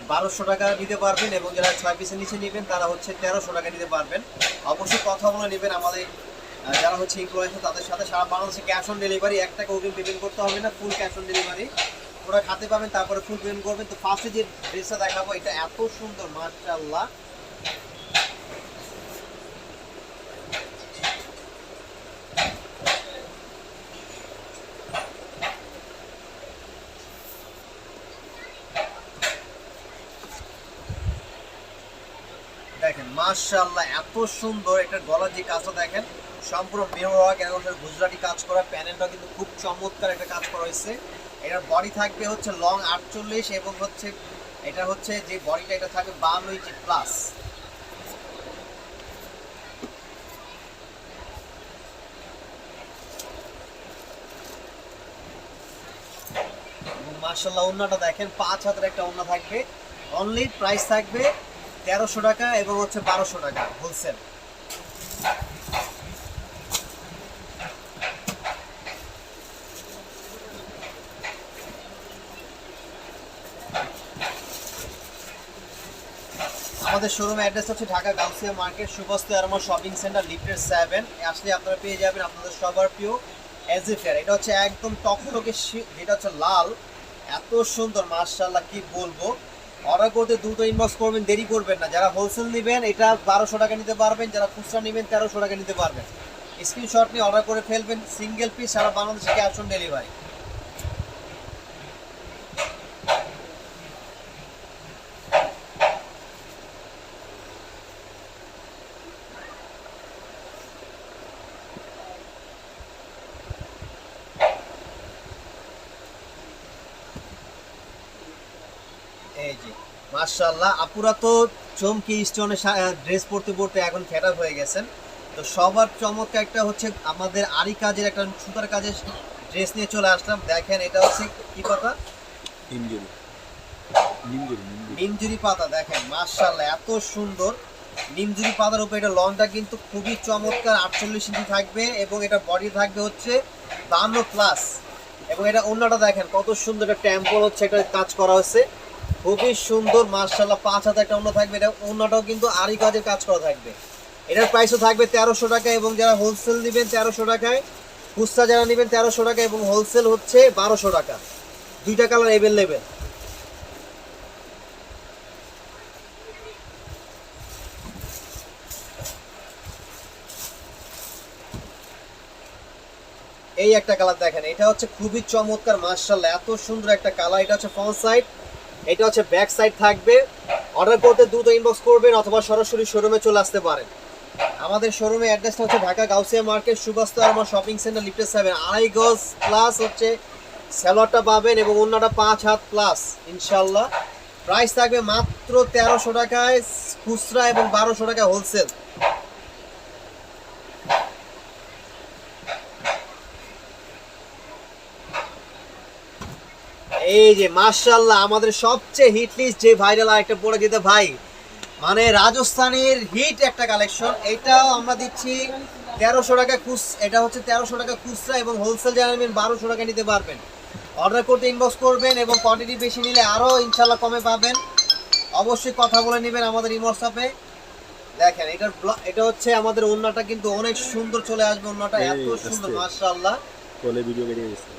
1200 টাকা নিতে পারবেন, এবং যারা 6 পিসের নিচে নেবেন তারা হচ্ছে 1300 টাকা নিতে পারবেন। অবশ্যই কথা বলে নেবেন আমাদের যারা হচ্ছে এমপ্লয়ি আছে তাদের সাথে। সারা বাংলাদেশে ক্যাশ অন ডেলিভারি, 1 টাকা অগ্রিম পেমেন্ট করতে হবে না, ফুল ক্যাশ অন ডেলিভারি। ওরা হাতে পাবেন, তারপরে ফুল পেমেন্ট করবেন। তো ফার্স্টে যে ড্রেসটা দেখাবো এটা এত সুন্দর মাশাআল্লাহ। দেখেন মাশাআল্লাহ এত সুন্দর, এটা গলার যে কাজটা দেখেন সম্পূর্ণ মিরর ওয়ার্ক এবং গুজরাটি কাজ করা, প্যানেলটা কিন্তু খুব চমৎকার একটা কাজ করা হয়েছে। এটার বডি থাকবে হচ্ছে লং 48, এবং হচ্ছে এটা হচ্ছে যে বডিটা এটা থাকবে 52 ইঞ্চি প্লাস। এবং মাশাআল্লাহ ওন্নাটা দেখেন 5 হাতের একটা ওন্না থাকবে। অনলি প্রাইস থাকবে 1300 টাকা এবং হচ্ছে 1200 টাকা হোলসেল। আমাদের শোরুম অ্যাড্রেস হচ্ছে ঢাকা গাউসিয়া মার্কেট, সুবস্তি আরমা শপিং সেন্টার, লিফটেড 7। আসলে আপনারা পেয়ে যাবেন আপনাদের সবার প্রিয় এজিফেয়ার। এটা হচ্ছে একদম টকটকে, যেটা হচ্ছে লাল, এত সুন্দর মাশাআল্লাহ কি বলবো। অর্ডার করতে দ্রুত ইনবক্স করবেন, দেরি করবেন না। যারা হোলসেল নেবেন এটা 1200 টাকা নিতে পারবেন, যারা খুচরা নেবেন 1300 টাকা নিতে পারবেন। স্ক্রিনশট নিয়ে অর্ডার করে ফেলবেন, সিঙ্গেল পিস, সারা বাংলাদেশে ক্যাশ অন ডেলিভারি। এই যে মাশাআল্লাহ, আপুরা তো চমকি স্টোনের ড্রেস পরতে পরতে এখন ফেড আপ হয়ে গেছেন। তো সবার চমৎকার একটা হচ্ছে আমাদের আরি কাজের একটা সুতার কাজের ড্রেস নিয়ে চলে আসলাম। দেখেন এটা হচ্ছে কি পাতা, নিমজুরি পাতা। দেখেন মাশাআল্লাহ এত সুন্দর নিমজুরি পাতার উপরে এটা লংটা কিন্তু খুবই চমৎকার, 48 ইঞ্চি থাকবে, এবং এটা বডি থাকবে হচ্ছে 52 প্লাস। এবং এটা ওন্নাটা দেখেন কত সুন্দর, একটা টেম্পল হচ্ছে একটা কাজ করা হয়েছে, খুবই সুন্দর মাশাআল্লাহ। 5 হাতে একটা ওন্না থাকবে, এটা ওন্নাটাও কিন্তু আরি কাজের কাজ করা থাকবে। এটার প্রাইসও থাকবে 1300 টাকা, এবং যারা হোলসেল নেবেন 1300 টাকায়, খুচরা যারা নেবেন 1300 টাকা, এবং হোলসেল হচ্ছে 1200 টাকা। দুইটা কালার অ্যাভেলেবেল। এই একটা কালার দেখেন, এটা হচ্ছে খুবই চমৎকার মাশাআল্লাহ, এত সুন্দর একটা কালার। এটা হচ্ছে ফ্রন্ট সাইড, এটা হচ্ছে ব্যাক সাইড থাকবে। অর্ডার করতে দ্রুত ইনবক্স করবেন অথবা সরাসরি শোরুমে চলে আসতে পারেন। আমাদের শোরুমের অ্যাড্রেসটা হচ্ছে ঢাকা গাউসিয়া মার্কেট, সুবস্তি আরমা শপিং সেন্টার, লিফটেড 7। 2.5 গজ প্লাস হচ্ছে সালোয়ারটা পাবেন, এবং অন্যটা 5 হাত প্লাস ইনশাল্লাহ। প্রাইস থাকবে মাত্র 1300 টাকায় খুচরা, এবং 1200 টাকা হোলসেল। এই যে মাশাআল্লাহ আমাদের সবচেয়ে হিট লিস্ট যে ভাইরাল আরেকটা পড়ে যেতে ভাই, মানে রাজস্থানের হিট একটা কালেকশন। এটাও আমরা দিচ্ছি 1300 টাকা এটা হচ্ছে 1300 টাকা খুচরা, এবং হোলসেল যারা নেবেন 1200 টাকা নিতে পারবেন। অর্ডার করতে ইনবক্স করবেন, এবং কোয়ান্টিটি বেশি নিলে আরও ইনশাল্লাহ কমে পাবেন। অবশ্যই কথা বলে নেবেন আমাদের হোয়াটসঅ্যাপে। দেখেন এটা হচ্ছে আমাদের ওন্নাটা কিন্তু অনেক সুন্দর চলে আসবে, ওন্নাটা এত সুন্দর মাশাআল্লাহ। কোলে ভিডিও বেরিয়ে গেছে।